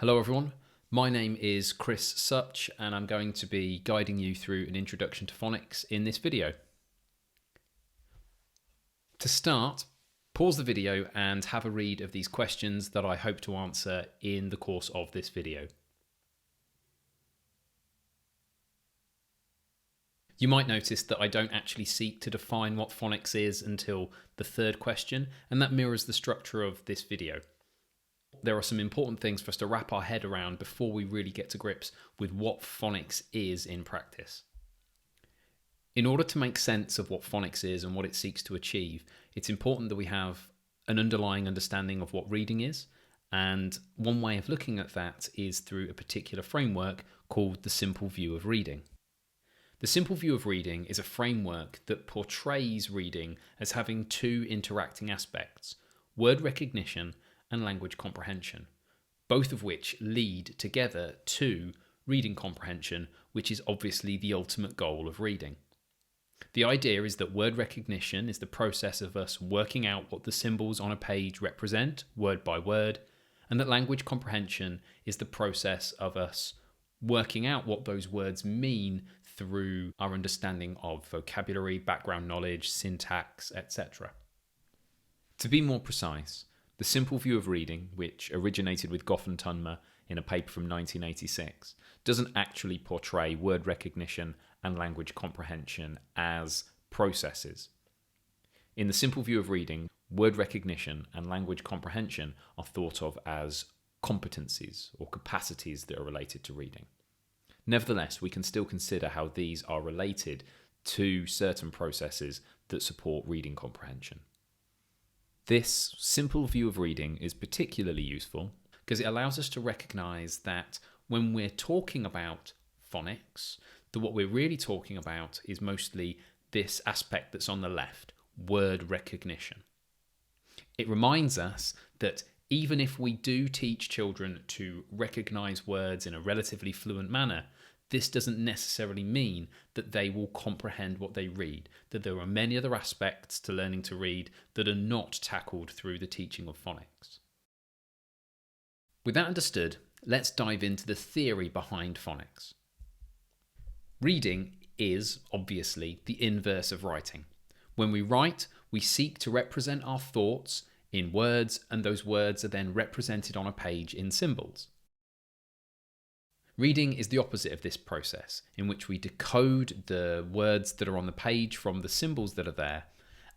Hello everyone, my name is Chris Such and I'm going to be guiding you through an introduction to phonics in this video. To start, pause the video and have a read of these questions that I hope to answer in the course of this video. You might notice that I don't actually seek to define what phonics is until the third question, and that mirrors the structure of this video. There are some important things for us to wrap our head around before we really get to grips with what phonics is in practice. In order to make sense of what phonics is and what it seeks to achieve, it's important that we have an underlying understanding of what reading is, and one way of looking at that is through a particular framework called the simple view of reading. The simple view of reading is a framework that portrays reading as having two interacting aspects: word recognition and language comprehension, both of which lead together to reading comprehension, which is obviously the ultimate goal of reading. The idea is that word recognition is the process of us working out what the symbols on a page represent, word by word, and that language comprehension is the process of us working out what those words mean through our understanding of vocabulary, background knowledge, syntax, etc. To be more precise, the simple view of reading, which originated with Goff and Tunmer in a paper from 1986, doesn't actually portray word recognition and language comprehension as processes. In the simple view of reading, word recognition and language comprehension are thought of as competencies or capacities that are related to reading. Nevertheless, we can still consider how these are related to certain processes that support reading comprehension. This simple view of reading is particularly useful because it allows us to recognize that when we're talking about phonics, that what we're really talking about is mostly this aspect that's on the left, word recognition. It reminds us that even if we do teach children to recognize words in a relatively fluent manner, this doesn't necessarily mean that they will comprehend what they read, that there are many other aspects to learning to read that are not tackled through the teaching of phonics. With that understood, let's dive into the theory behind phonics. Reading is, obviously, the inverse of writing. When we write, we seek to represent our thoughts in words, and those words are then represented on a page in symbols. Reading is the opposite of this process, in which we decode the words that are on the page from the symbols that are there,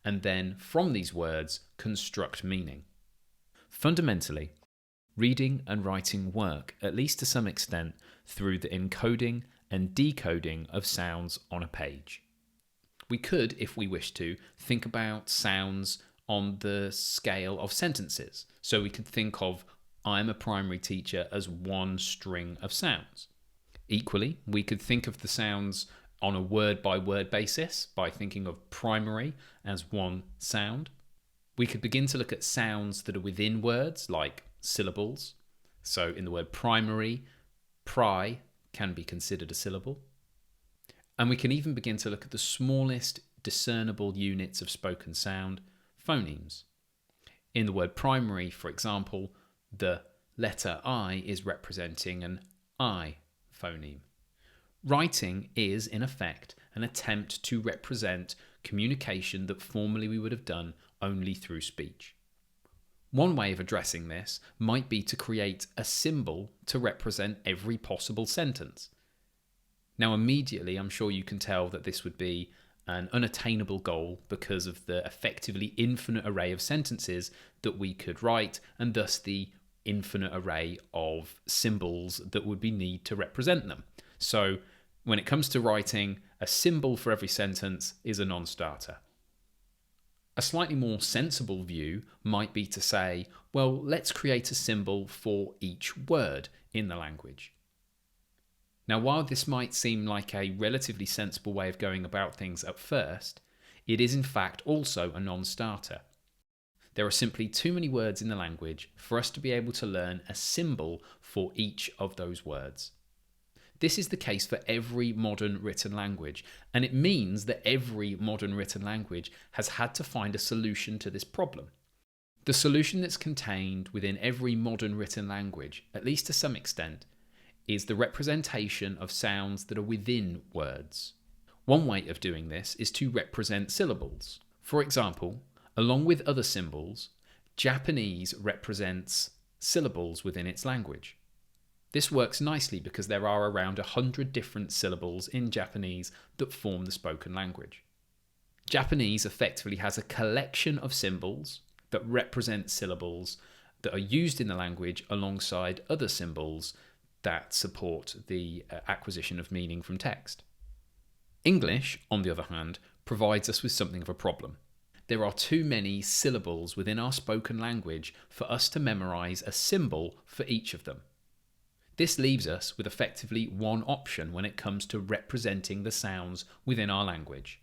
and then from these words construct meaning. Fundamentally, reading and writing work, at least to some extent, through the encoding and decoding of sounds on a page. We could, if we wish to, think about sounds on the scale of sentences. So we could think of I'm a primary teacher as one string of sounds. Equally, we could think of the sounds on a word by word basis by thinking of primary as one sound. We could begin to look at sounds that are within words like syllables. So in the word primary, pri can be considered a syllable. And we can even begin to look at the smallest discernible units of spoken sound, phonemes. In the word primary, for example, the letter I is representing an I phoneme. Writing is, in effect, an attempt to represent communication that formerly we would have done only through speech. One way of addressing this might be to create a symbol to represent every possible sentence. Now, immediately, I'm sure you can tell that this would be an unattainable goal because of the effectively infinite array of sentences that we could write, and thus the infinite array of symbols that would be needed to represent them. So when it comes to writing, a symbol for every sentence is a non-starter. A slightly more sensible view might be to say, well, let's create a symbol for each word in the language. Now, while this might seem like a relatively sensible way of going about things at first, it is in fact also a non-starter. There are simply too many words in the language for us to be able to learn a symbol for each of those words. This is the case for every modern written language, and it means that every modern written language has had to find a solution to this problem. The solution that's contained within every modern written language, at least to some extent, is the representation of sounds that are within words. One way of doing this is to represent syllables. For example, along with other symbols, Japanese represents syllables within its language. This works nicely because there are around 100 different syllables in Japanese that form the spoken language. Japanese effectively has a collection of symbols that represent syllables that are used in the language alongside other symbols that support the acquisition of meaning from text. English, on the other hand, provides us with something of a problem. There are too many syllables within our spoken language for us to memorize a symbol for each of them. This leaves us with effectively one option when it comes to representing the sounds within our language.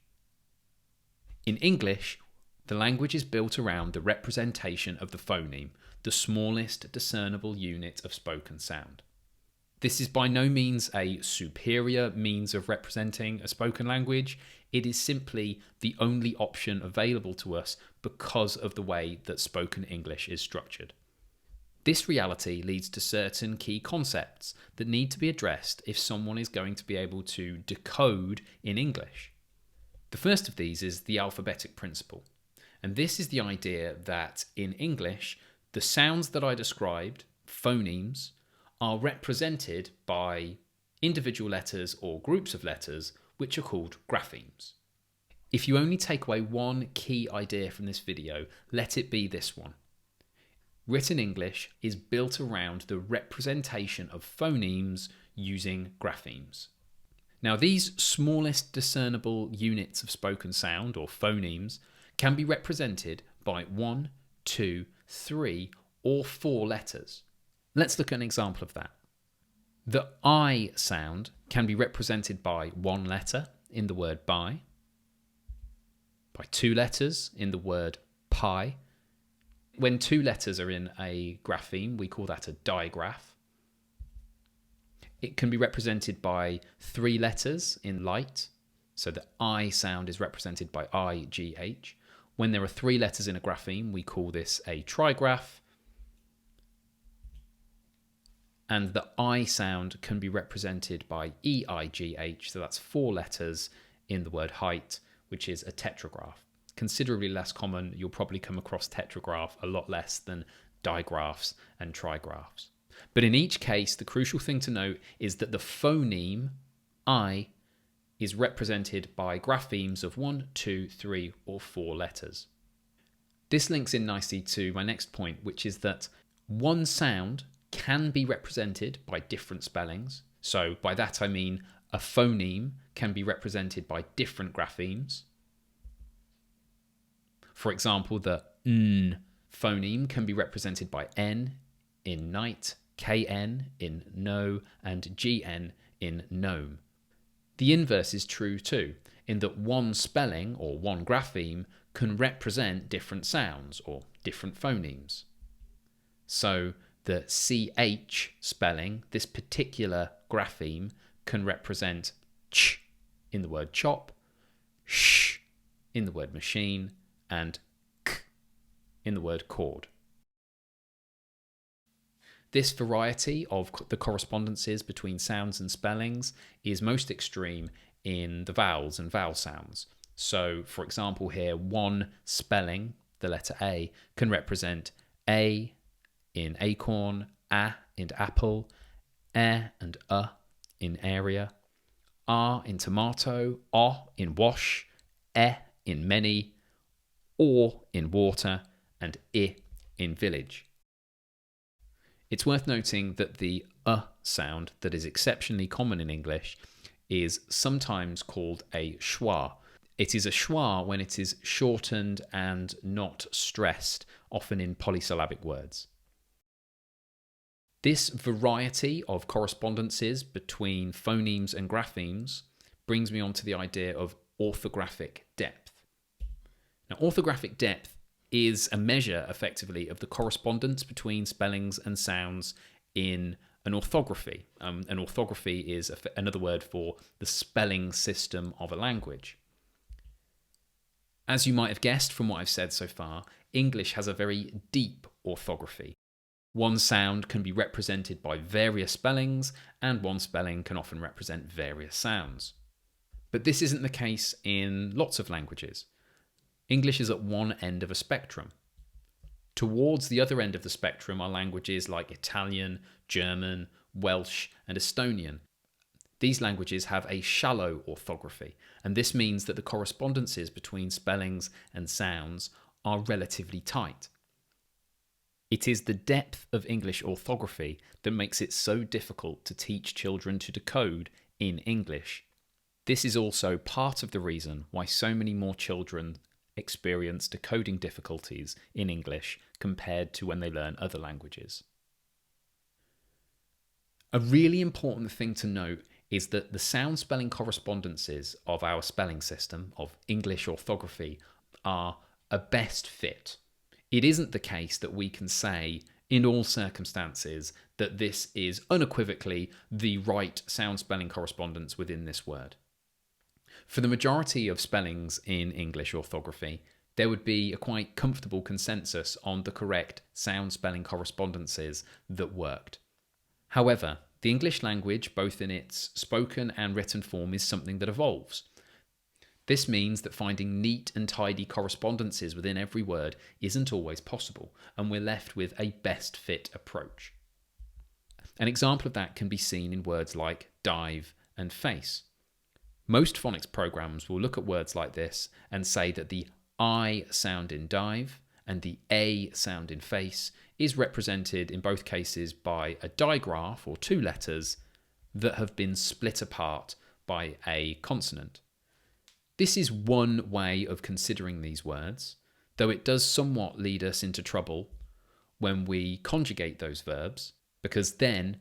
In English, the language is built around the representation of the phoneme, the smallest discernible unit of spoken sound. This is by no means a superior means of representing a spoken language. It is simply the only option available to us because of the way that spoken English is structured. This reality leads to certain key concepts that need to be addressed if someone is going to be able to decode in English. The first of these is the alphabetic principle. And this is the idea that in English, the sounds that I described, phonemes, are represented by individual letters or groups of letters, which are called graphemes. If you only take away one key idea from this video, let it be this one. Written English is built around the representation of phonemes using graphemes. Now, these smallest discernible units of spoken sound, or phonemes, can be represented by 1, 2, 3, or 4 letters. Let's look at an example of that. The I sound can be represented by 1 letter in the word by 2 letters in the word pie. When 2 letters are in a grapheme, we call that a digraph. It can be represented by 3 letters in light. So the I sound is represented by IGH. When there are 3 letters in a grapheme, we call this a trigraph. And the I sound can be represented by EIGH, so that's 4 letters in the word height, which is a tetragraph. Considerably less common. You'll probably come across tetragraph a lot less than digraphs and trigraphs. But in each case, the crucial thing to note is that the phoneme I is represented by graphemes of 1, 2, 3, or 4 letters. This links in nicely to my next point, which is that one sound can be represented by different spellings. So by that I mean a phoneme can be represented by different graphemes. For example, the N phoneme can be represented by N in night, KN in no, and GN in gnome. The inverse is true too, in that one spelling or one grapheme can represent different sounds or different phonemes. So the CH spelling, this particular grapheme, can represent ch in the word chop, sh in the word machine, and k in the word chord. This variety of the correspondences between sounds and spellings is most extreme in the vowels and vowel sounds. So, for example here, one spelling, the letter A, can represent A in acorn, A in apple, E and in area, R in tomato, O in wash, E in many, O in water, and I in village. It's worth noting that the sound that is exceptionally common in English is sometimes called a schwa. It is a schwa when it is shortened and not stressed, often in polysyllabic words. This variety of correspondences between phonemes and graphemes brings me on to the idea of orthographic depth. Now, orthographic depth is a measure, effectively, of the correspondence between spellings and sounds in an orthography. An orthography is another word for the spelling system of a language. As you might have guessed from what I've said so far, English has a very deep orthography. One sound can be represented by various spellings, and one spelling can often represent various sounds. But this isn't the case in lots of languages. English is at one end of a spectrum. Towards the other end of the spectrum are languages like Italian, German, Welsh, and Estonian. These languages have a shallow orthography, and this means that the correspondences between spellings and sounds are relatively tight. It is the depth of English orthography that makes it so difficult to teach children to decode in English. This is also part of the reason why so many more children experience decoding difficulties in English compared to when they learn other languages. A really important thing to note is that the sound spelling correspondences of our spelling system, of English orthography, are a best fit. It isn't the case that we can say in all circumstances that this is unequivocally the right sound spelling correspondence within this word. For the majority of spellings in English orthography, there would be a quite comfortable consensus on the correct sound spelling correspondences that worked. However, the English language, both in its spoken and written form, is something that evolves. This means that finding neat and tidy correspondences within every word isn't always possible, and we're left with a best fit approach. An example of that can be seen in words like dive and face. Most phonics programs will look at words like this and say that the I sound in dive and the A sound in face is represented in both cases by a digraph or two letters that have been split apart by a consonant. This is one way of considering these words, though it does somewhat lead us into trouble when we conjugate those verbs, because then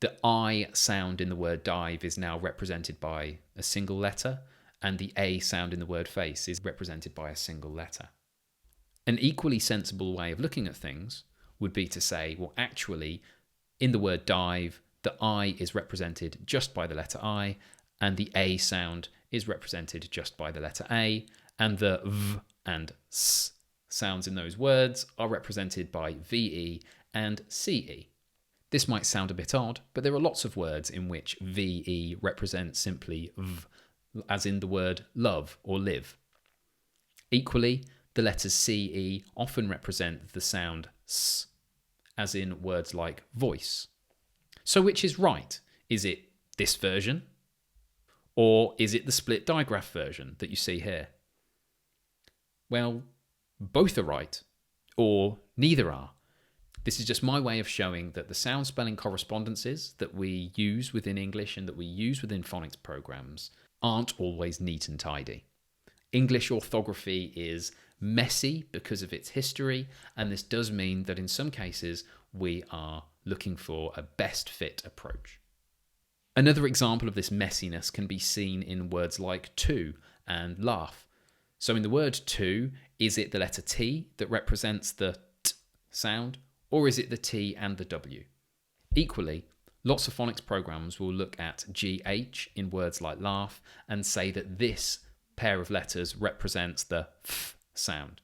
the I sound in the word dive is now represented by a single letter, and the A sound in the word face is represented by a single letter. An equally sensible way of looking at things would be to say, well, actually, in the word dive, the I is represented just by the letter I, and the A sound is represented just by the letter A, and the V and S sounds in those words are represented by VE and CE. This might sound a bit odd, but there are lots of words in which VE represents simply V, as in the word love or live. Equally, the letters CE often represent the sound S, as in words like voice. So which is right? Is it this version? Or is it the split digraph version that you see here? Well, both are right, or neither are. This is just my way of showing that the sound spelling correspondences that we use within English and that we use within phonics programs aren't always neat and tidy. English orthography is messy because of its history, and this does mean that in some cases we are looking for a best fit approach. Another example of this messiness can be seen in words like to and laugh. So in the word to, is it the letter T that represents the T sound, or is it the T and the W? Equally, lots of phonics programs will look at GH in words like laugh and say that this pair of letters represents the F sound.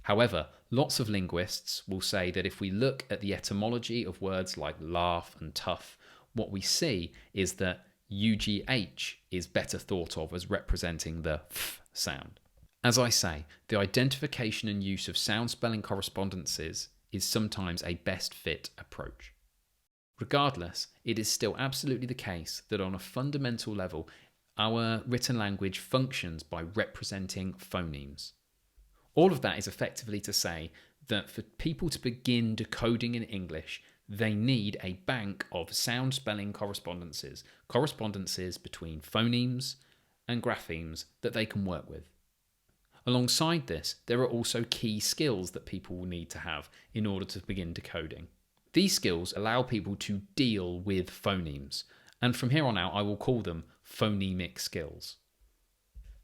However, lots of linguists will say that if we look at the etymology of words like laugh and tough, what we see is that UGH is better thought of as representing the F sound. As I say, the identification and use of sound spelling correspondences is sometimes a best fit approach. Regardless, it is still absolutely the case that on a fundamental level, our written language functions by representing phonemes. All of that is effectively to say that for people to begin decoding in English, they need a bank of sound spelling correspondences between phonemes and graphemes that they can work with. Alongside this, there are also key skills that people will need to have in order to begin decoding. These skills allow people to deal with phonemes, and from here on out I will call them phonemic skills.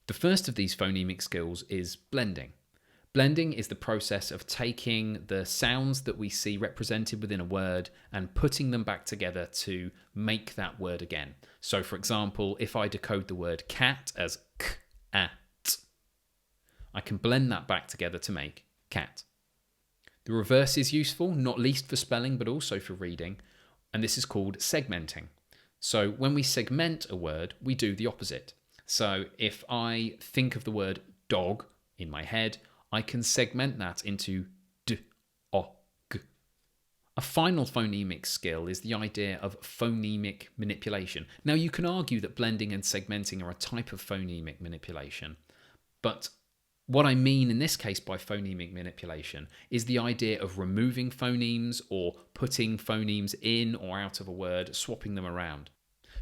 The first of these phonemic skills is blending. Blending is the process of taking the sounds that we see represented within a word and putting them back together to make that word again. So for example, if I decode the word cat as k-at, I can blend that back together to make cat. The reverse is useful, not least for spelling, but also for reading, and this is called segmenting. So when we segment a word, we do the opposite. So if I think of the word dog in my head, I can segment that into d, o, g. A final phonemic skill is the idea of phonemic manipulation. Now, you can argue that blending and segmenting are a type of phonemic manipulation, but what I mean in this case by phonemic manipulation is the idea of removing phonemes or putting phonemes in or out of a word, swapping them around.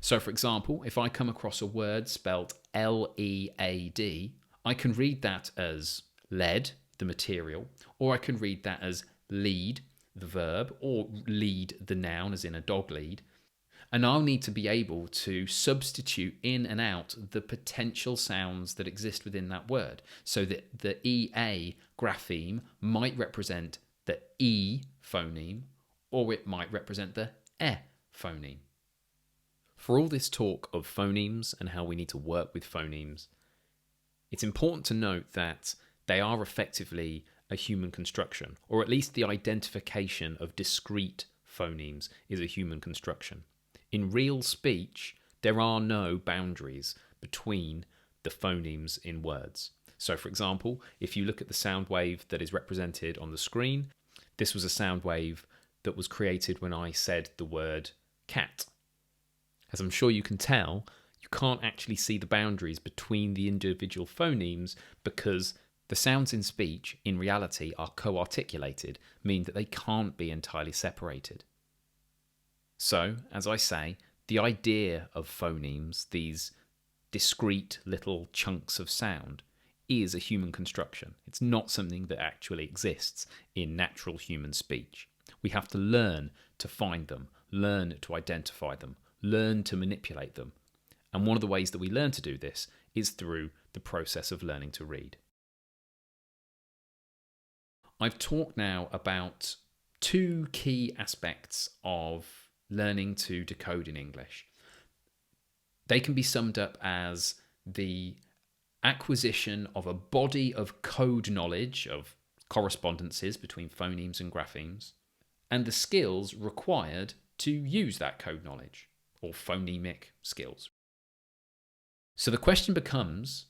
So for example, if I come across a word spelt L-E-A-D, I can read that as lead, the material, or I can read that as lead, the verb, or lead, the noun, as in a dog lead. And I'll need to be able to substitute in and out the potential sounds that exist within that word, so that the EA grapheme might represent the E phoneme, or it might represent the E phoneme. For all this talk of phonemes and how we need to work with phonemes, it's important to note that they are effectively a human construction, or at least the identification of discrete phonemes is a human construction. In real speech, there are no boundaries between the phonemes in words. So for example, if you look at the sound wave that is represented on the screen, this was a sound wave that was created when I said the word cat. As I'm sure you can tell, you can't actually see the boundaries between the individual phonemes because the sounds in speech, in reality, are co-articulated, meaning that they can't be entirely separated. So, as I say, the idea of phonemes, these discrete little chunks of sound, is a human construction. It's not something that actually exists in natural human speech. We have to learn to find them, learn to identify them, learn to manipulate them. And one of the ways that we learn to do this is through the process of learning to read. I've talked now about two key aspects of learning to decode in English. They can be summed up as the acquisition of a body of code knowledge of correspondences between phonemes and graphemes, and the skills required to use that code knowledge, or phonemic skills. So the question becomes,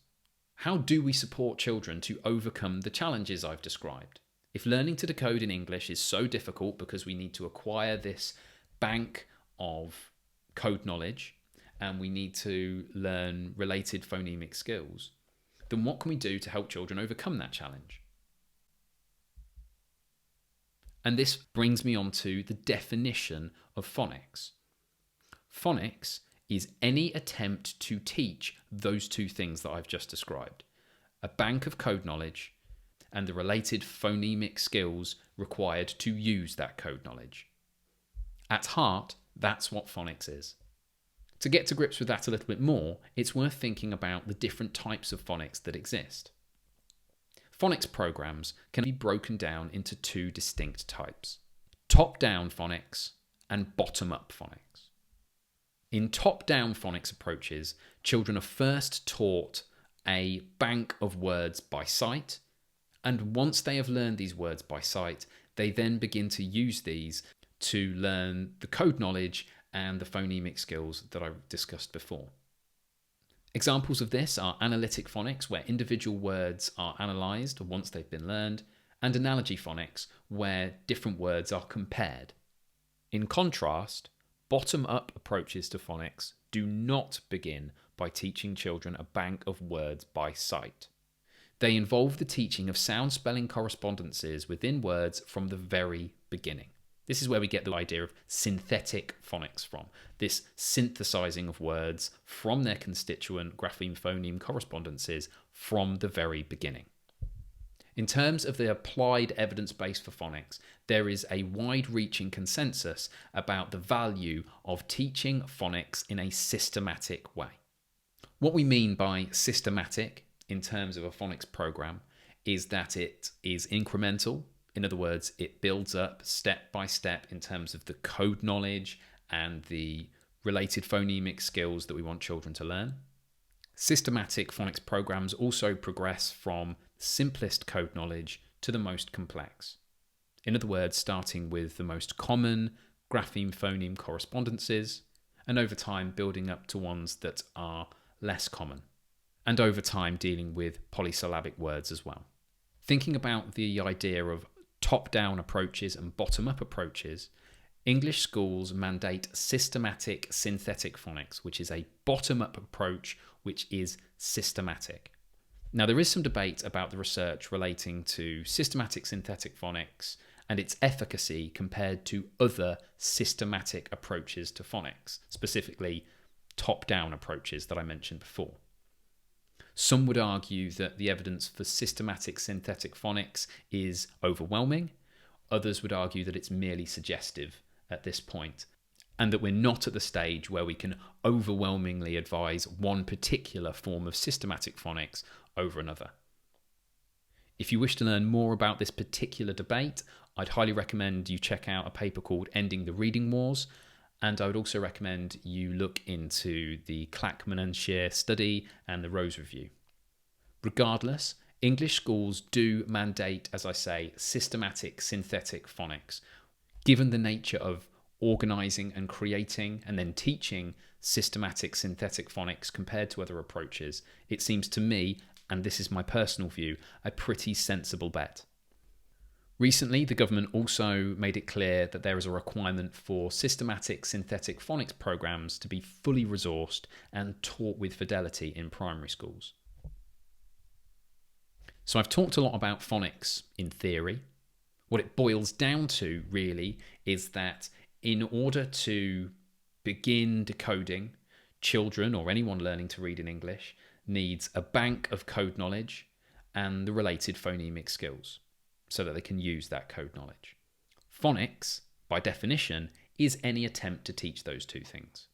how do we support children to overcome the challenges I've described? If learning to decode in English is so difficult because we need to acquire this bank of code knowledge and we need to learn related phonemic skills, then what can we do to help children overcome that challenge? And this brings me on to the definition of phonics. Phonics is any attempt to teach those two things that I've just described: a bank of code knowledge and the related phonemic skills required to use that code knowledge. At heart, that's what phonics is. To get to grips with that a little bit more, it's worth thinking about the different types of phonics that exist. Phonics programs can be broken down into two distinct types: top-down phonics and bottom-up phonics. In top-down phonics approaches, children are first taught a bank of words by sight, and once they have learned these words by sight, they then begin to use these to learn the code knowledge and the phonemic skills that I discussed before. Examples of this are analytic phonics, where individual words are analysed once they've been learned, and analogy phonics, where different words are compared. In contrast, bottom-up approaches to phonics do not begin by teaching children a bank of words by sight. They involve the teaching of sound spelling correspondences within words from the very beginning. This is where we get the idea of synthetic phonics from, this synthesizing of words from their constituent grapheme-phoneme correspondences from the very beginning. In terms of the applied evidence base for phonics, there is a wide-reaching consensus about the value of teaching phonics in a systematic way. What we mean by systematic in terms of a phonics program is that it is incremental. In other words, it builds up step by step in terms of the code knowledge and the related phonemic skills that we want children to learn. Systematic phonics programs also progress from simplest code knowledge to the most complex. In other words, starting with the most common grapheme-phoneme correspondences, and over time building up to ones that are less common, and over time dealing with polysyllabic words as well. Thinking about the idea of top-down approaches and bottom-up approaches, English schools mandate systematic synthetic phonics, which is a bottom-up approach which is systematic. Now, there is some debate about the research relating to systematic synthetic phonics and its efficacy compared to other systematic approaches to phonics, specifically top-down approaches that I mentioned before. Some would argue that the evidence for systematic synthetic phonics is overwhelming. Others would argue that it's merely suggestive at this point, and that we're not at the stage where we can overwhelmingly advise one particular form of systematic phonics over another. If you wish to learn more about this particular debate, I'd highly recommend you check out a paper called Ending the Reading Wars, and I would also recommend you look into the Clackman and Shear study and the Rose Review. Regardless, English schools do mandate, as I say, systematic synthetic phonics. Given the nature of organising and creating and then teaching systematic synthetic phonics compared to other approaches, it seems to me, and this is my personal view, a pretty sensible bet. Recently, the government also made it clear that there is a requirement for systematic synthetic phonics programs to be fully resourced and taught with fidelity in primary schools. So I've talked a lot about phonics in theory. What it boils down to, really, is that in order to begin decoding, children or anyone learning to read in English needs a bank of code knowledge and the related phonemic skills, so that they can use that code knowledge. Phonics, by definition, is any attempt to teach those two things.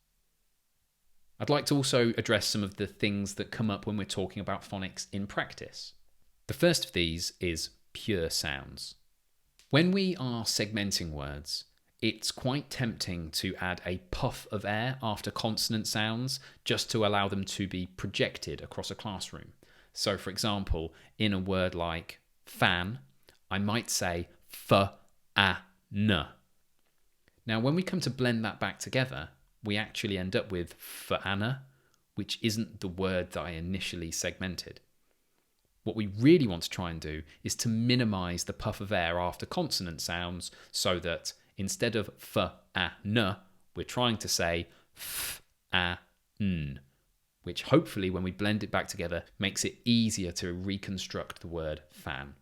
I'd like to also address some of the things that come up when we're talking about phonics in practice. The first of these is pure sounds. When we are segmenting words, it's quite tempting to add a puff of air after consonant sounds just to allow them to be projected across a classroom. So, for example, in a word like fan, I might say f-a-n. Now, when we come to blend that back together, we actually end up with f-ana, which isn't the word that I initially segmented. What we really want to try and do is to minimize the puff of air after consonant sounds so that instead of f-a-n, we're trying to say f-a-n, which hopefully when we blend it back together makes it easier to reconstruct the word fan.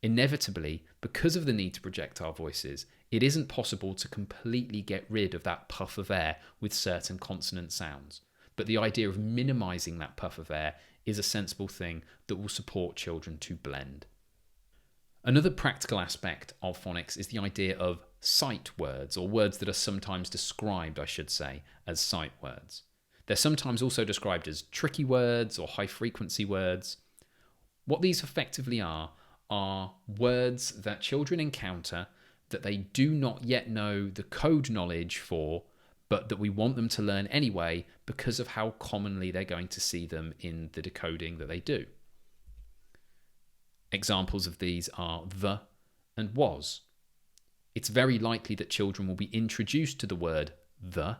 Inevitably, because of the need to project our voices, it isn't possible to completely get rid of that puff of air with certain consonant sounds. But the idea of minimizing that puff of air is a sensible thing that will support children to blend. Another practical aspect of phonics is the idea of sight words, or words that are sometimes described, I should say, as sight words. They're sometimes also described as tricky words or high-frequency words. What these effectively are words that children encounter that they do not yet know the code knowledge for, but that we want them to learn anyway because of how commonly they're going to see them in the decoding that they do. Examples of these are the and was. It's very likely that children will be introduced to the word the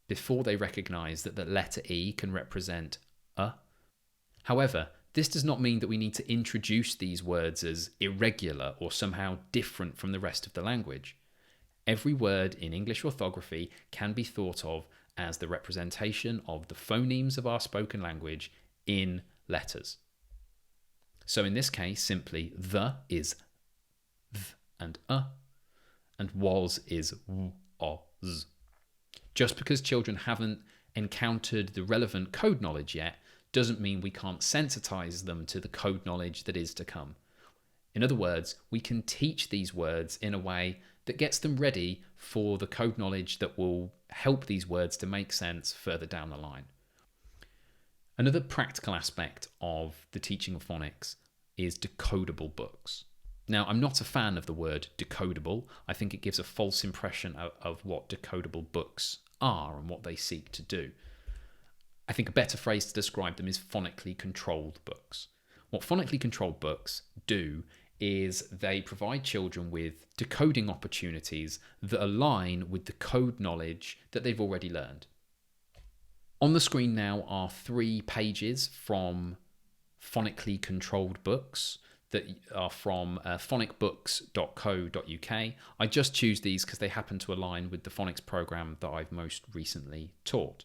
before they recognise that the letter E can represent a. However, this does not mean that we need to introduce these words as irregular or somehow different from the rest of the language. Every word in English orthography can be thought of as the representation of the phonemes of our spoken language in letters. So in this case, simply the is th and was is w or z. Just because children haven't encountered the relevant code knowledge yet doesn't mean we can't sensitize them to the code knowledge that is to come. In other words, we can teach these words in a way that gets them ready for the code knowledge that will help these words to make sense further down the line. Another practical aspect of the teaching of phonics is decodable books. Now, I'm not a fan of the word decodable. I think it gives a false impression of what decodable books are and what they seek to do. I think a better phrase to describe them is phonically controlled books. What phonically controlled books do is they provide children with decoding opportunities that align with the code knowledge that they've already learned. On the screen now are 3 pages from phonically controlled books that are from phonicbooks.co.uk. I just choose these because they happen to align with the phonics program that I've most recently taught.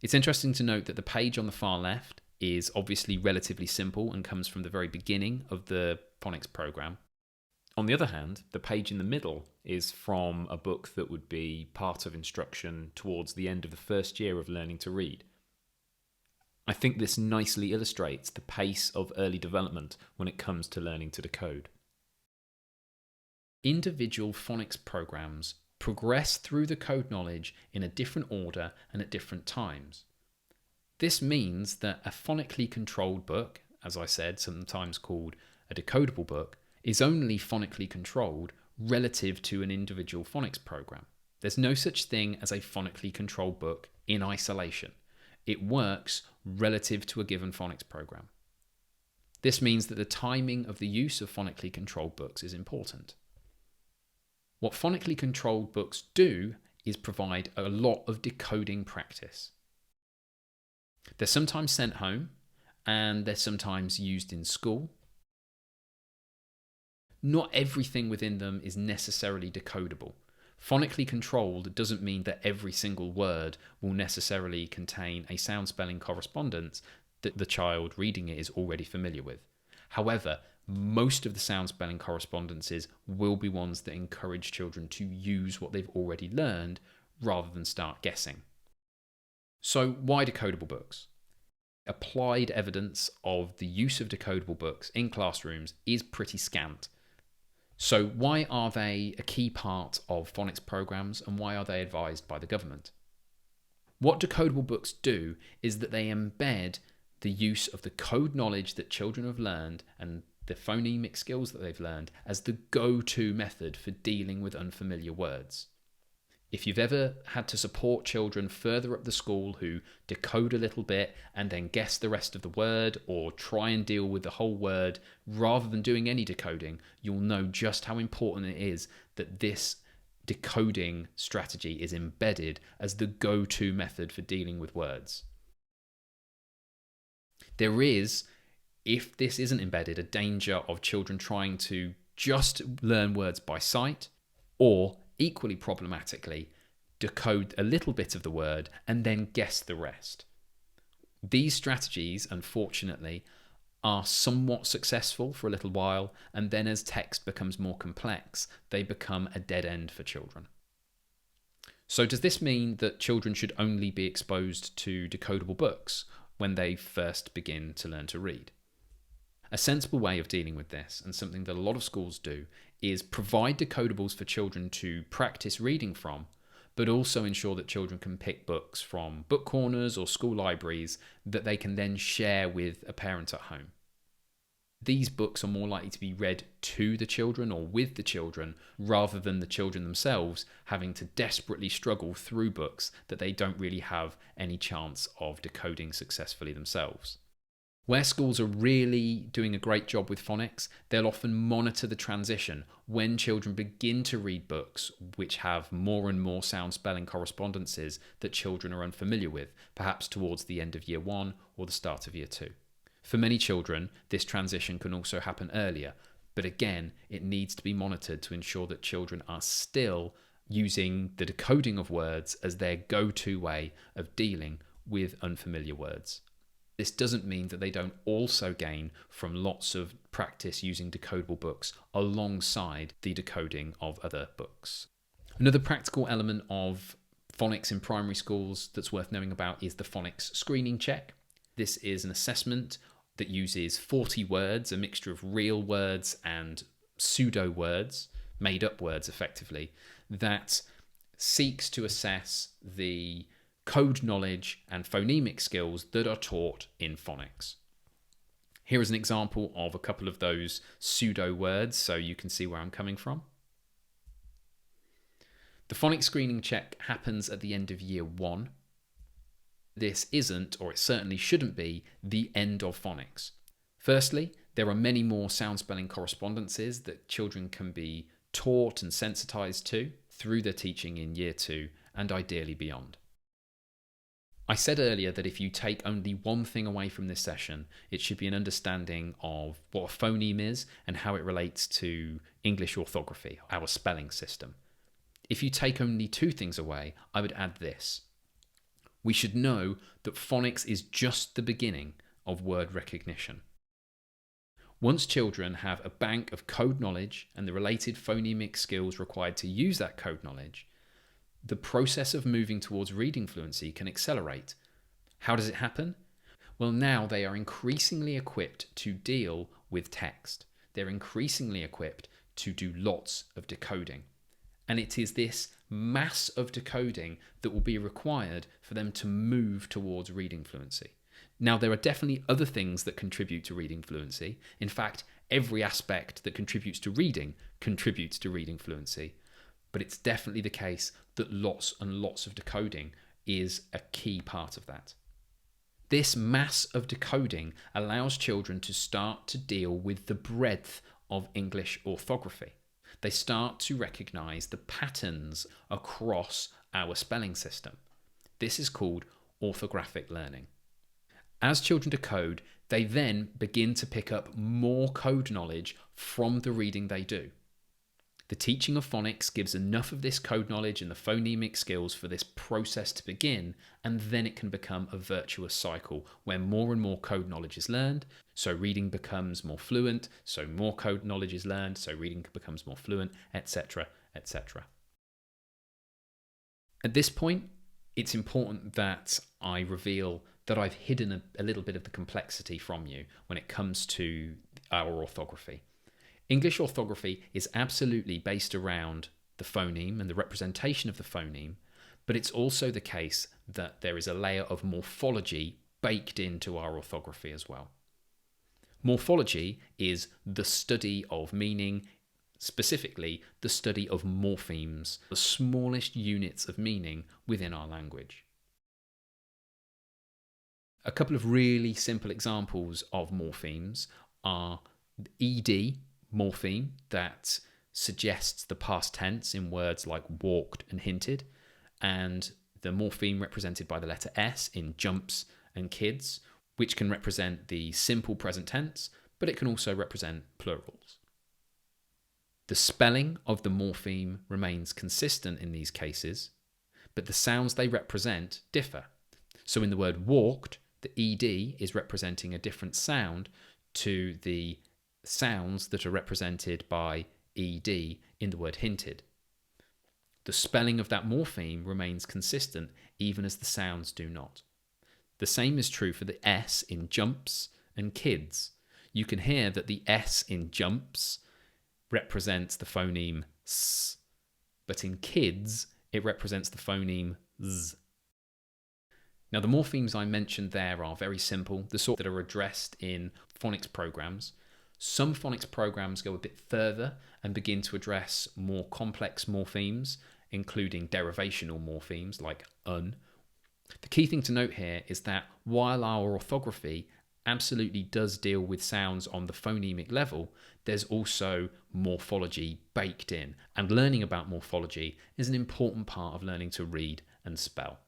It's interesting to note that the page on the far left is obviously relatively simple and comes from the very beginning of the phonics program. On the other hand, the page in the middle is from a book that would be part of instruction towards the end of the first year of learning to read. I think this nicely illustrates the pace of early development when it comes to learning to decode. Individual phonics programs progress through the code knowledge in a different order and at different times. This means that a phonically controlled book, as I said, sometimes called a decodable book, is only phonically controlled relative to an individual phonics program. There's no such thing as a phonically controlled book in isolation. It works relative to a given phonics program. This means that the timing of the use of phonically controlled books is important. What phonically controlled books do is provide a lot of decoding practice. They're sometimes sent home, and they're sometimes used in school. Not everything within them is necessarily decodable. Phonically controlled doesn't mean that every single word will necessarily contain a sound spelling correspondence that the child reading it is already familiar with. However, most of the sound spelling correspondences will be ones that encourage children to use what they've already learned rather than start guessing. So why decodable books? Applied evidence of the use of decodable books in classrooms is pretty scant. So why are they a key part of phonics programs, and why are they advised by the government? What decodable books do is that they embed the use of the code knowledge that children have learned and the phonemic skills that they've learned as the go-to method for dealing with unfamiliar words. If you've ever had to support children further up the school who decode a little bit and then guess the rest of the word, or try and deal with the whole word rather than doing any decoding, you'll know just how important it is that this decoding strategy is embedded as the go-to method for dealing with words. There is, if this isn't embedded, a danger of children trying to just learn words by sight, or equally problematically, decode a little bit of the word and then guess the rest. These strategies, unfortunately, are somewhat successful for a little while, and then as text becomes more complex, they become a dead end for children. So does this mean that children should only be exposed to decodable books when they first begin to learn to read? A sensible way of dealing with this, and something that a lot of schools do, is provide decodables for children to practice reading from, but also ensure that children can pick books from book corners or school libraries that they can then share with a parent at home. These books are more likely to be read to the children or with the children, rather than the children themselves having to desperately struggle through books that they don't really have any chance of decoding successfully themselves. Where schools are really doing a great job with phonics, they'll often monitor the transition when children begin to read books which have more and more sound spelling correspondences that children are unfamiliar with, perhaps towards the end of year 1 or the start of year 2. For many children, this transition can also happen earlier, but again, it needs to be monitored to ensure that children are still using the decoding of words as their go-to way of dealing with unfamiliar words. This doesn't mean that they don't also gain from lots of practice using decodable books alongside the decoding of other books. Another practical element of phonics in primary schools that's worth knowing about is the phonics screening check. This is an assessment that uses 40 words, a mixture of real words and pseudo words, made up words effectively, that seeks to assess the code knowledge and phonemic skills that are taught in phonics. Here is an example of a couple of those pseudo words so you can see where I'm coming from. The phonics screening check happens at the end of year 1. This isn't, or it certainly shouldn't be, the end of phonics. Firstly, There are many more sound spelling correspondences that children can be taught and sensitized to through their teaching in Year 2 and ideally beyond. I said earlier that if you take only one thing away from this session, it should be an understanding of what a phoneme is and how it relates to English orthography, our spelling system. If you take only two things away, I would add this. We should know that phonics is just the beginning of word recognition. Once children have a bank of code knowledge and the related phonemic skills required to use that code knowledge, the process of moving towards reading fluency can accelerate. How does it happen? Well, now they are increasingly equipped to deal with text. They're increasingly equipped to do lots of decoding. And it is this mass of decoding that will be required for them to move towards reading fluency. Now, there are definitely other things that contribute to reading fluency. In fact, every aspect that contributes to reading contributes to reading fluency. But it's definitely the case that lots and lots of decoding is a key part of that. This mass of decoding allows children to start to deal with the breadth of English orthography. They start to recognize the patterns across our spelling system. This is called orthographic learning. As children decode, they then begin to pick up more code knowledge from the reading they do. The teaching of phonics gives enough of this code knowledge and the phonemic skills for this process to begin, and then it can become a virtuous cycle where more and more code knowledge is learned, so reading becomes more fluent, so more code knowledge is learned, so reading becomes more fluent, etc., etc. At this point, it's important that I reveal that I've hidden a little bit of the complexity from you when it comes to our orthography. English orthography is absolutely based around the phoneme and the representation of the phoneme, but it's also the case that there is a layer of morphology baked into our orthography as well. Morphology is the study of meaning, specifically the study of morphemes, the smallest units of meaning within our language. A couple of really simple examples of morphemes are ed morpheme that suggests the past tense in words like walked and hinted, and the morpheme represented by the letter S in jumps and kids, which can represent the simple present tense, but it can also represent plurals. The spelling of the morpheme remains consistent in these cases, but the sounds they represent differ. So in the word walked, the ed is representing a different sound to the sounds that are represented by ed in the word hinted. The spelling of that morpheme remains consistent even as the sounds do not. The same is true for the S in jumps and kids. You can hear that the S in jumps represents the phoneme S, but in kids it represents the phoneme Z. Now, the morphemes I mentioned there are very simple, the sort that are addressed in phonics programs. Some phonics programs go a bit further and begin to address more complex morphemes, including derivational morphemes like un. The key thing to note here is that while our orthography absolutely does deal with sounds on the phonemic level, there's also morphology baked in, and learning about morphology is an important part of learning to read and spell.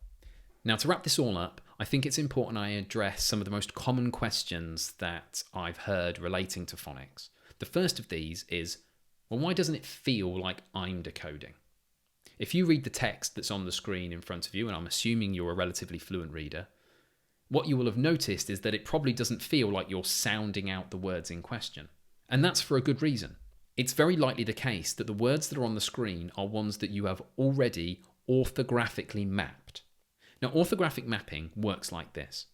Now, to wrap this all up, I think it's important I address some of the most common questions that I've heard relating to phonics. The first of these is, well, why doesn't it feel like I'm decoding? If you read the text that's on the screen in front of you, and I'm assuming you're a relatively fluent reader, what you will have noticed is that it probably doesn't feel like you're sounding out the words in question. And that's for a good reason. It's very likely the case that the words that are on the screen are ones that you have already orthographically mapped. Now, orthographic mapping works like this.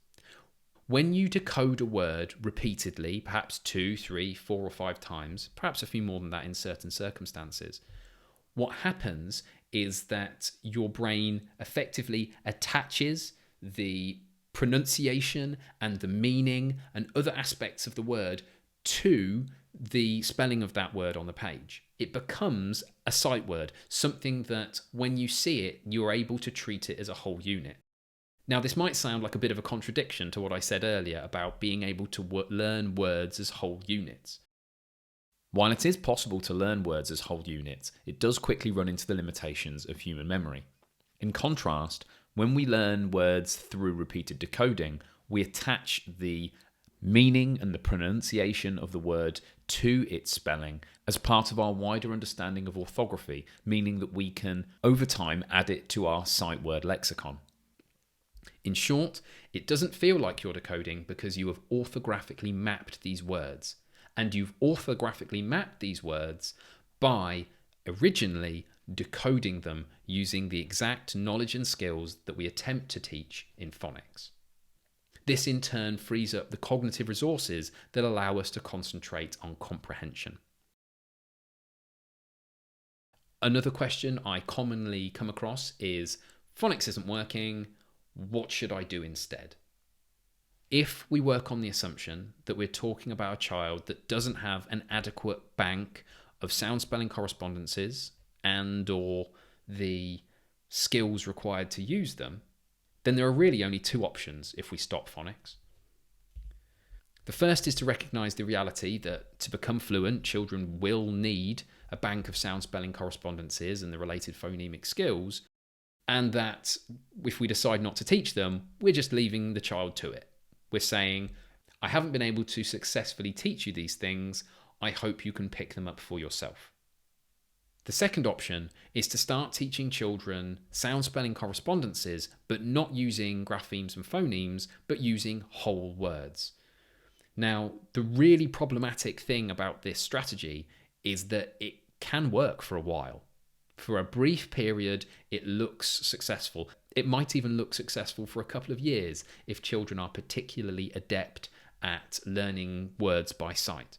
When you decode a word repeatedly, perhaps 2, 3, 4 or 5 times, perhaps a few more than that in certain circumstances, what happens is that your brain effectively attaches the pronunciation and the meaning and other aspects of the word to the spelling of that word on the page. It becomes a sight word, something that when you see it, you're able to treat it as a whole unit. Now, this might sound like a bit of a contradiction to what I said earlier about being able to learn words as whole units. While it is possible to learn words as whole units, it does quickly run into the limitations of human memory. In contrast, when we learn words through repeated decoding, we attach the meaning and the pronunciation of the word to its spelling as part of our wider understanding of orthography, meaning that we can, over time, add it to our sight word lexicon. In short, it doesn't feel like you're decoding because you have orthographically mapped these words. And you've orthographically mapped these words by originally decoding them using the exact knowledge and skills that we attempt to teach in phonics. This in turn frees up the cognitive resources that allow us to concentrate on comprehension. Another question I commonly come across is, phonics isn't working, what should I do instead? If we work on the assumption that we're talking about a child that doesn't have an adequate bank of sound spelling correspondences and or the skills required to use them, then there are really only two options if we stop phonics. The first is to recognise the reality that to become fluent, children will need a bank of sound spelling correspondences and the related phonemic skills, and that if we decide not to teach them, we're just leaving the child to it. We're saying, I haven't been able to successfully teach you these things. I hope you can pick them up for yourself. The second option is to start teaching children sound spelling correspondences, but not using graphemes and phonemes, but using whole words. Now, the really problematic thing about this strategy is that it can work for a while. For a brief period, it looks successful. It might even look successful for a couple of years if children are particularly adept at learning words by sight.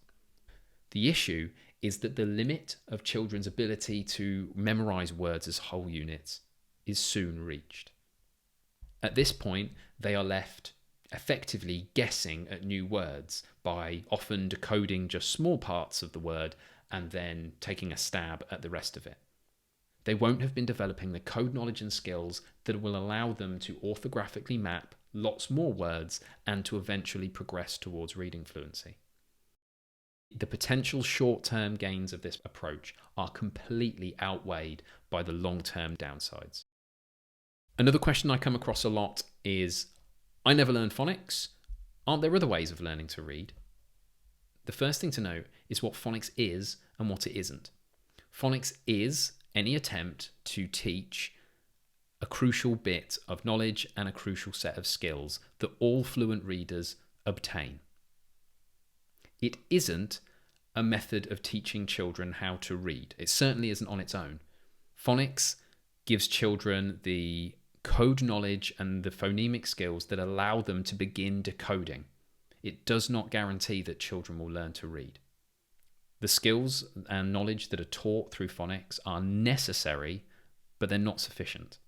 The issue is that the limit of children's ability to memorize words as whole units is soon reached. At this point, they are left effectively guessing at new words by often decoding just small parts of the word and then taking a stab at the rest of it. They won't have been developing the code knowledge and skills that will allow them to orthographically map lots more words and to eventually progress towards reading fluency. The potential short-term gains of this approach are completely outweighed by the long-term downsides. Another question I come across a lot is, I never learned phonics. Aren't there other ways of learning to read? The first thing to note is what phonics is and what it isn't. Phonics is any attempt to teach a crucial bit of knowledge and a crucial set of skills that all fluent readers obtain. It isn't a method of teaching children how to read. It certainly isn't on its own. Phonics gives children the code knowledge and the phonemic skills that allow them to begin decoding. It does not guarantee that children will learn to read. The skills and knowledge that are taught through phonics are necessary, but they're not sufficient.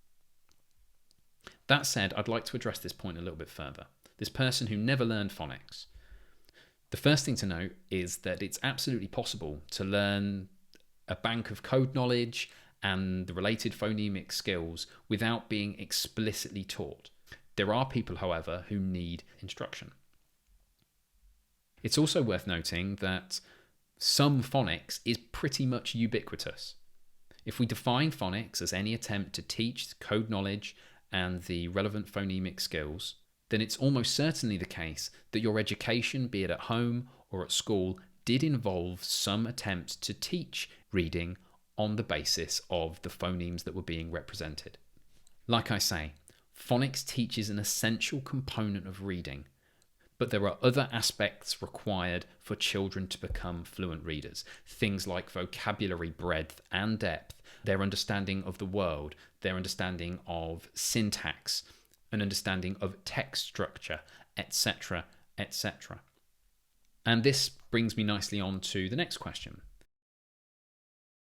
That said, I'd like to address this point a little bit further. This person who never learned phonics. The first thing to note is that it's absolutely possible to learn a bank of code knowledge and the related phonemic skills without being explicitly taught. There are people, however, who need instruction. It's also worth noting that some phonics is pretty much ubiquitous. If we define phonics as any attempt to teach code knowledge and the relevant phonemic skills, then it's almost certainly the case that your education, be it at home or at school, did involve some attempt to teach reading on the basis of the phonemes that were being represented. Like I say, phonics teaches an essential component of reading, but there are other aspects required for children to become fluent readers. Things like vocabulary breadth and depth, their understanding of the world, their understanding of syntax, an understanding of text structure, etc., etc. And this brings me nicely on to the next question.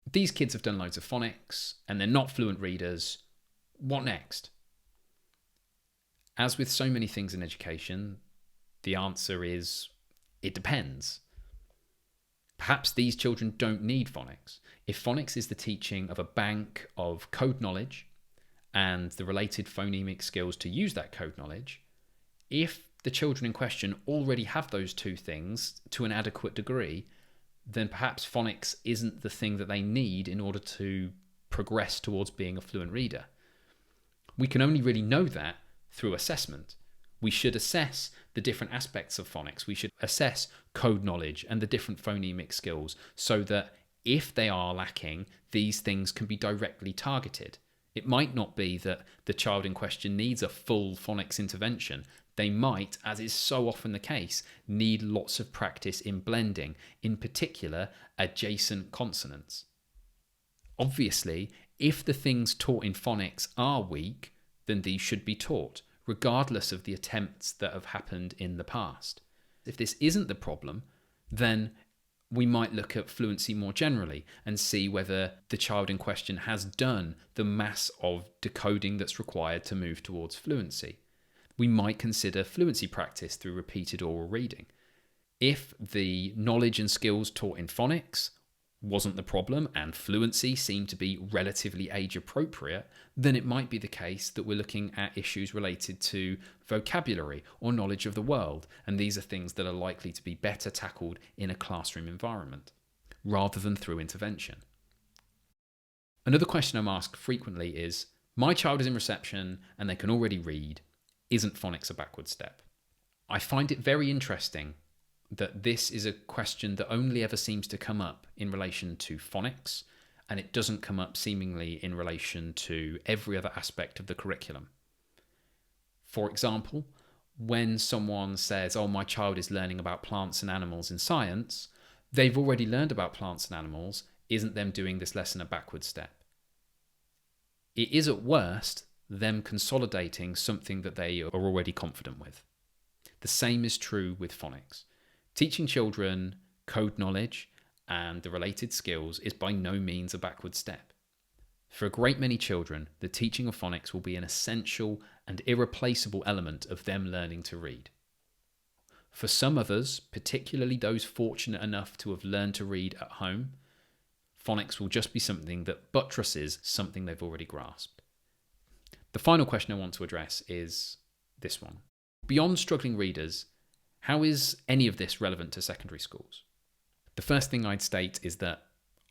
These kids have done loads of phonics and they're not fluent readers. What next? As with so many things in education, the answer is, it depends. Perhaps these children don't need phonics. If phonics is the teaching of a bank of code knowledge and the related phonemic skills to use that code knowledge, if the children in question already have those two things to an adequate degree, then perhaps phonics isn't the thing that they need in order to progress towards being a fluent reader. We can only really know that through assessment. We should assess the different aspects of phonics. We should assess code knowledge and the different phonemic skills so that if they are lacking, these things can be directly targeted. It might not be that the child in question needs a full phonics intervention. They might, as is so often the case, need lots of practice in blending, in particular adjacent consonants. Obviously, if the things taught in phonics are weak, then these should be taught, regardless of the attempts that have happened in the past. If this isn't the problem, then we might look at fluency more generally and see whether the child in question has done the mass of decoding that's required to move towards fluency. We might consider fluency practice through repeated oral reading. If the knowledge and skills taught in phonics wasn't the problem and fluency seemed to be relatively age appropriate, then it might be the case that we're looking at issues related to vocabulary or knowledge of the world, and these are things that are likely to be better tackled in a classroom environment rather than through intervention. Another question I'm asked frequently is, my child is in reception and they can already read. Isn't phonics a backward step? I find it very interesting that this is a question that only ever seems to come up in relation to phonics, and it doesn't come up seemingly in relation to every other aspect of the curriculum. For example, when someone says, oh, my child is learning about plants and animals in science, they've already learned about plants and animals. Isn't them doing this lesson a backward step? It is at worst them consolidating something that they are already confident with. The same is true with phonics. Teaching children code knowledge and the related skills is by no means a backward step. For a great many children, the teaching of phonics will be an essential and irreplaceable element of them learning to read. For some others, particularly those fortunate enough to have learned to read at home, phonics will just be something that buttresses something they've already grasped. The final question I want to address is this one. Beyond struggling readers, how is any of this relevant to secondary schools? The first thing I'd state is that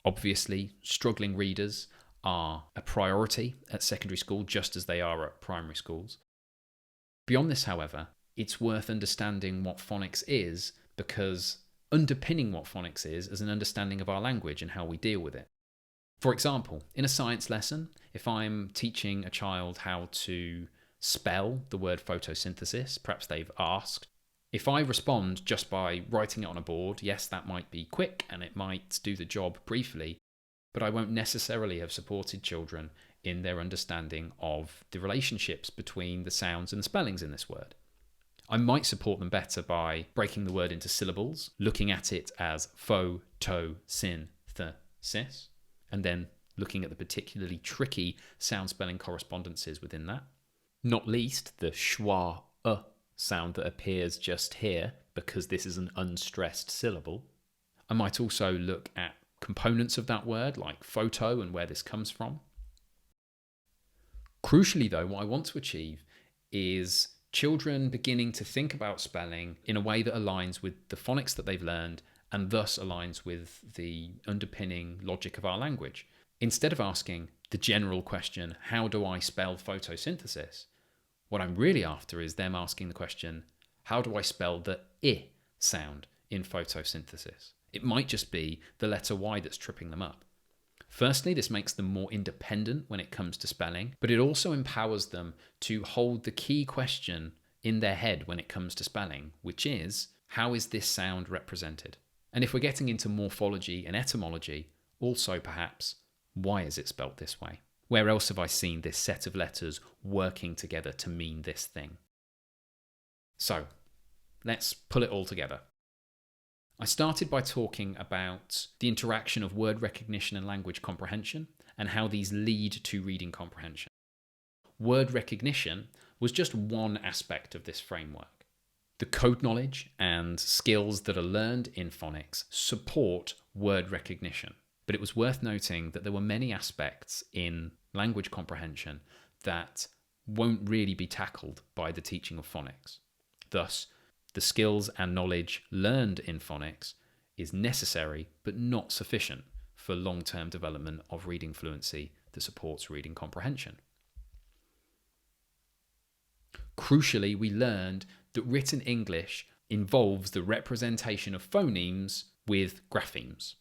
obviously struggling readers are a priority at secondary school just as they are at primary schools. Beyond this, however, it's worth understanding what phonics is, because underpinning what phonics is an understanding of our language and how we deal with it. For example, in a science lesson, if I'm teaching a child how to spell the word photosynthesis, perhaps they've asked, if I respond just by writing it on a board, yes, that might be quick and it might do the job briefly, but I won't necessarily have supported children in their understanding of the relationships between the sounds and the spellings in this word. I might support them better by breaking the word into syllables, looking at it as photosynthesis, and then looking at the particularly tricky sound spelling correspondences within that. Not least the schwa sound that appears just here, because this is an unstressed syllable. I might also look at components of that word, like photo and where this comes from. Crucially though, what I want to achieve is children beginning to think about spelling in a way that aligns with the phonics that they've learned and thus aligns with the underpinning logic of our language. Instead of asking the general question, how do I spell photosynthesis? What I'm really after is them asking the question, how do I spell the I sound in photosynthesis? It might just be the letter Y that's tripping them up. Firstly, this makes them more independent when it comes to spelling, but it also empowers them to hold the key question in their head when it comes to spelling, which is, how is this sound represented? And if we're getting into morphology and etymology, also perhaps, why is it spelt this way? Where else have I seen this set of letters working together to mean this thing? So, let's pull it all together. I started by talking about the interaction of word recognition and language comprehension and how these lead to reading comprehension. Word recognition was just one aspect of this framework. The code knowledge and skills that are learned in phonics support word recognition. But it was worth noting that there were many aspects in language comprehension that won't really be tackled by the teaching of phonics. Thus, the skills and knowledge learned in phonics is necessary but not sufficient for long-term development of reading fluency that supports reading comprehension. Crucially, we learned that written English involves the representation of phonemes with graphemes.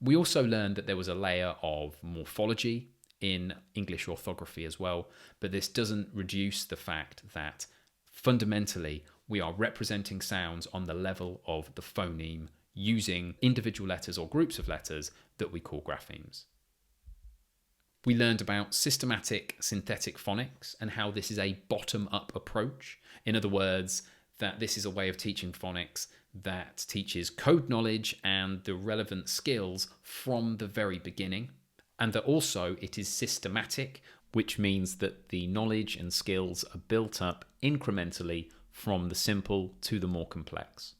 We also learned that there was a layer of morphology in English orthography as well, but this doesn't reduce the fact that fundamentally we are representing sounds on the level of the phoneme using individual letters or groups of letters that we call graphemes. We learned about systematic synthetic phonics and how this is a bottom-up approach. In other words, that this is a way of teaching phonics that teaches code knowledge and the relevant skills from the very beginning, and that also it is systematic, which means that the knowledge and skills are built up incrementally from the simple to the more complex.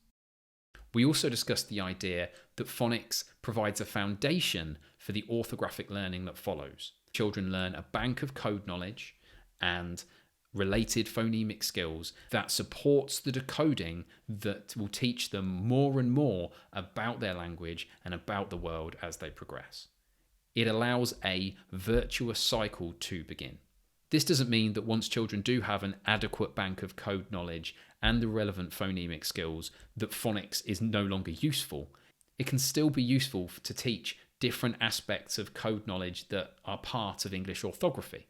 We also discussed the idea that phonics provides a foundation for the orthographic learning that follows. Children learn a bank of code knowledge and related phonemic skills that supports the decoding that will teach them more and more about their language and about the world as they progress. It allows a virtuous cycle to begin. This doesn't mean that once children do have an adequate bank of code knowledge and the relevant phonemic skills, that phonics is no longer useful. It can still be useful to teach different aspects of code knowledge that are part of English orthography.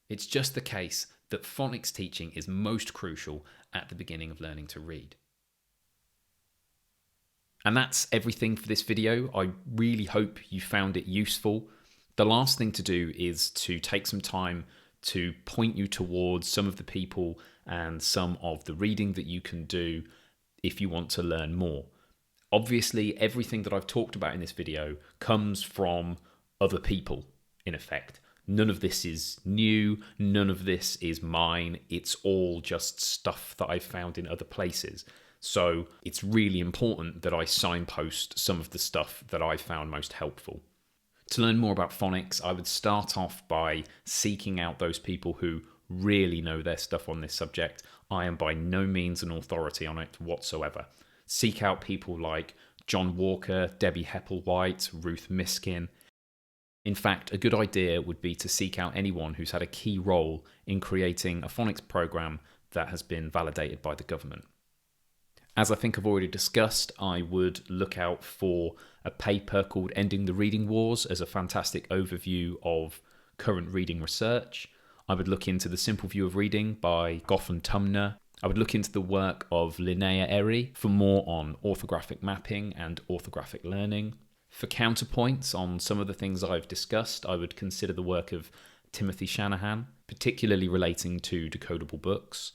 It's just the case that phonics teaching is most crucial at the beginning of learning to read. And that's everything for this video. I really hope you found it useful. The last thing to do is to take some time to point you towards some of the people and some of the reading that you can do if you want to learn more. Obviously, everything that I've talked about in this video comes from other people, in effect. None of this is new, none of this is mine. It's all just stuff that I've found in other places. So it's really important that I signpost some of the stuff that I found most helpful. To learn more about phonics, I would start off by seeking out those people who really know their stuff on this subject. I am by no means an authority on it whatsoever. Seek out people like John Walker, Debbie Hepplewhite, Ruth Miskin. In fact, a good idea would be to seek out anyone who's had a key role in creating a phonics program that has been validated by the government. As I think I've already discussed, I would look out for a paper called Ending the Reading Wars as a fantastic overview of current reading research. I would look into The Simple View of Reading by Goff and Tumner. I would look into the work of Linnea Ehre for more on orthographic mapping and orthographic learning. For counterpoints on some of the things I've discussed, I would consider the work of Timothy Shanahan, particularly relating to decodable books.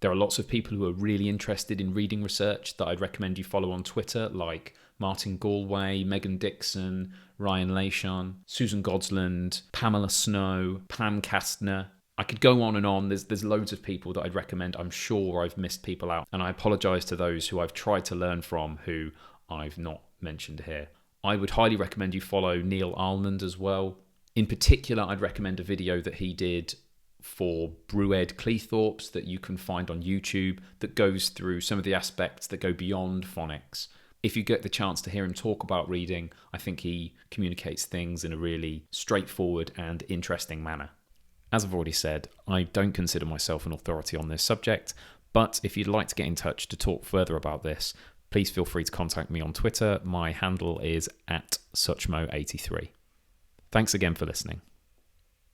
There are lots of people who are really interested in reading research that I'd recommend you follow on Twitter, like Martin Galway, Megan Dixon, Ryan Leishon, Susan Godsland, Pamela Snow, Pam Kastner. I could go on and on. There's loads of people that I'd recommend. I'm sure I've missed people out, and I apologise to those who I've tried to learn from who I've not mentioned here. I would highly recommend you follow Neil Almond as well. In particular, I'd recommend a video that he did for Brued Cleethorpes that you can find on YouTube that goes through some of the aspects that go beyond phonics. If you get the chance to hear him talk about reading, I think he communicates things in a really straightforward and interesting manner. As I've already said, I don't consider myself an authority on this subject, but if you'd like to get in touch to talk further about this, please feel free to contact me on Twitter. My handle is @suchmo83. Thanks again for listening.